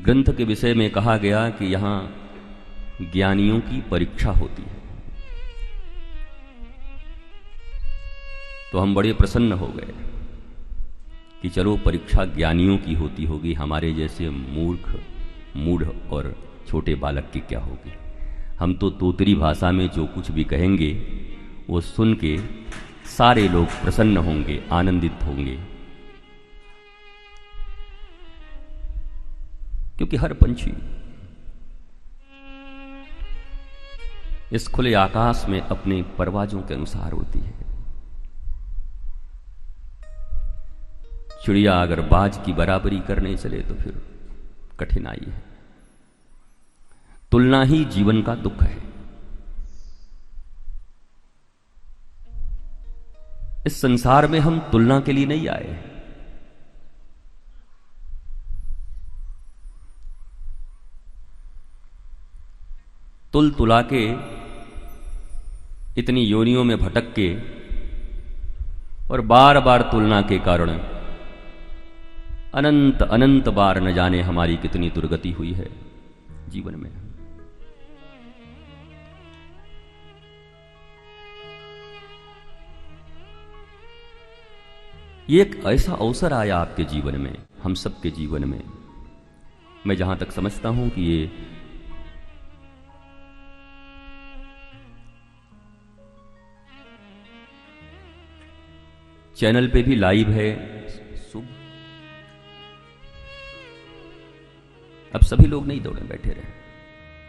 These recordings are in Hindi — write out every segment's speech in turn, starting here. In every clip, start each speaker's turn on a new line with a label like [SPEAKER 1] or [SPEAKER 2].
[SPEAKER 1] ग्रंथ के विषय में कहा गया कि यहाँ ज्ञानियों की परीक्षा होती है। तो हम बड़े प्रसन्न हो गए कि चलो परीक्षा ज्ञानियों की होती होगी, हमारे जैसे मूर्ख मूढ़ और छोटे बालक की क्या होगी। हम तो तोतरी भाषा में जो कुछ भी कहेंगे वो सुन के सारे लोग प्रसन्न होंगे, आनंदित होंगे, क्योंकि हर पंछी इस खुले आकाश में अपने परवाजों के अनुसार उड़ती है। चिड़िया अगर बाज की बराबरी करने चले तो फिर कठिनाई है। तुलना ही जीवन का दुख है। इस संसार में हम तुलना के लिए नहीं आए हैं। तुल तुला के इतनी योनियों में भटक के और बार बार तुलना के कारण अनंत अनंत बार न जाने हमारी कितनी दुर्गति हुई है जीवन में। ये एक ऐसा अवसर आया आपके जीवन में, हम सबके जीवन में। मैं जहां तक समझता हूं कि ये चैनल पे भी लाइव है। शुभ, अब सभी लोग नहीं दौड़े, बैठे रहें।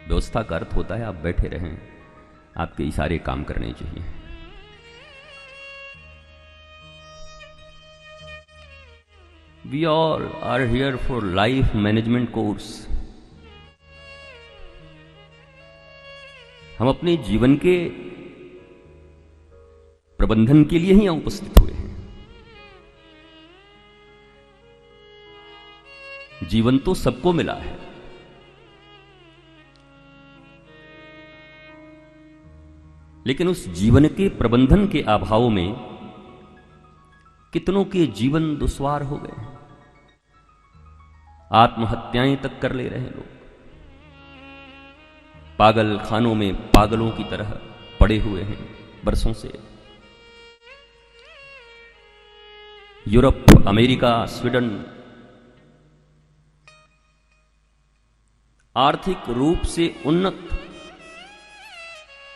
[SPEAKER 1] व्यवस्था का अर्थ होता है आप बैठे रहें, आपके इशारे काम करने चाहिए। We all are here for life management course. हम अपने जीवन के प्रबंधन के लिए ही यहां उपस्थित हुए हैं। जीवन तो सबको मिला है, लेकिन उस जीवन के प्रबंधन के अभाव में कितनों के जीवन दुश्वार हो गए। आत्महत्याएं तक कर ले रहे हैं लोग। पागल खानों में पागलों की तरह पड़े हुए हैं बरसों से। यूरोप, अमेरिका, स्वीडन आर्थिक रूप से उन्नत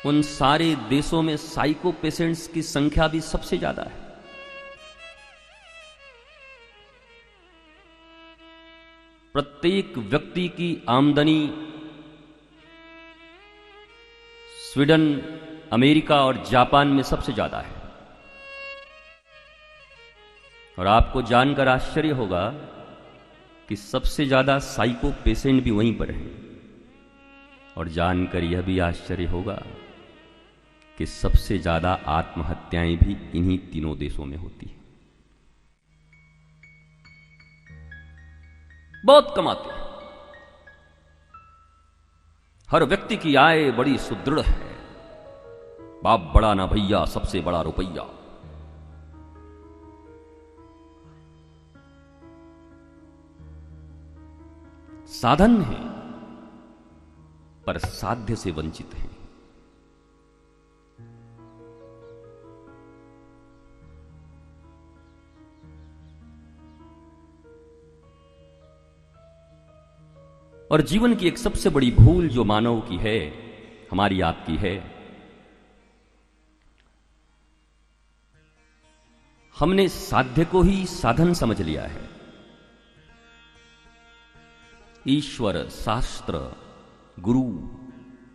[SPEAKER 1] उन सारे देशों में साइको पेशेंट्स की संख्या भी सबसे ज्यादा है। प्रत्येक व्यक्ति की आमदनी स्वीडन, अमेरिका और जापान में सबसे ज्यादा है। और आपको जानकर आश्चर्य होगा कि सबसे ज्यादा साइको पेशेंट भी वहीं पर हैं। और जानकर यह भी आश्चर्य होगा कि सबसे ज्यादा आत्महत्याएं भी इन्हीं तीनों देशों में होती हैं। बहुत कमाते हैं। हर व्यक्ति की आय बड़ी सुदृढ़ है। बाप बड़ा ना भैया, सबसे बड़ा रुपया। साधन है पर साध्य से वंचित है। और जीवन की एक सबसे बड़ी भूल जो मानव की है, हमारी आपकी है, हमने साध्य को ही साधन समझ लिया है। ईश्वर, शास्त्र, गुरु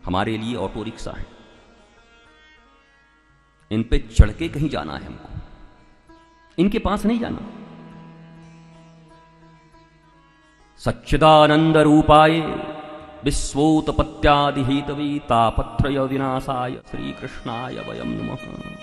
[SPEAKER 1] हमारे लिए ऑटो रिक्शा है। इन पे चढ़ के कहीं जाना है हमको, इनके पास नहीं जाना। सच्चिदानंद रूपाय विश्वोत्पत्त्यादि हेतवे तापत्रय विनाशाय श्री कृष्णाय वयं नमः।